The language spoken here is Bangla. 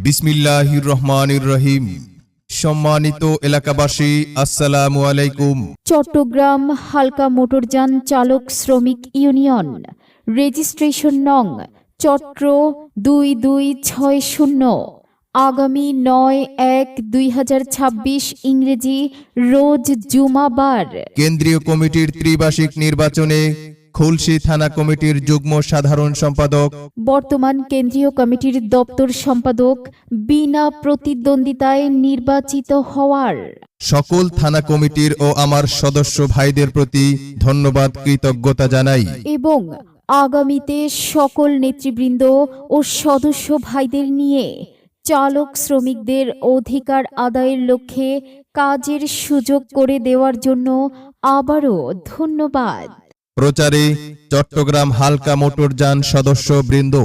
বিসমিল্লাহির রহমানির রহিম। সম্মানিত এলাকাবাসী, আসসালামু আলাইকুম। চট্টগ্রাম হালকা মোটরযান চালক শ্রমিক ইউনিয়ন, রেজিস্ট্রেশন নং চট্র 2260, আগামী 9/1/2026 ইংরেজি রোজ জুমাবার কেন্দ্রীয় কমিটির ত্রিবার্ষিক নির্বাচনে খুলশী থানা কমিটির যুগ্ম সাধারণ সম্পাদক, বর্তমান কেন্দ্রীয় কমিটির দপ্তর সম্পাদক বিনা প্রতিদ্বন্দ্বিতায় নির্বাচিত হওয়ার সকল থানা কমিটির ও আমার সদস্য ভাইদের প্রতি ধন্যবাদ, কৃতজ্ঞতা জানাই এবং আগামীতে সকল নেতৃবৃন্দ ও সদস্য ভাইদের নিয়ে চালক শ্রমিকদের অধিকার আদায়ের লক্ষ্যে কাজের সুযোগ করে দেওয়ার জন্য আবারও ধন্যবাদ। প্রচারে চট্টগ্রাম হালকা মোটরযান সদস্য বৃন্দ।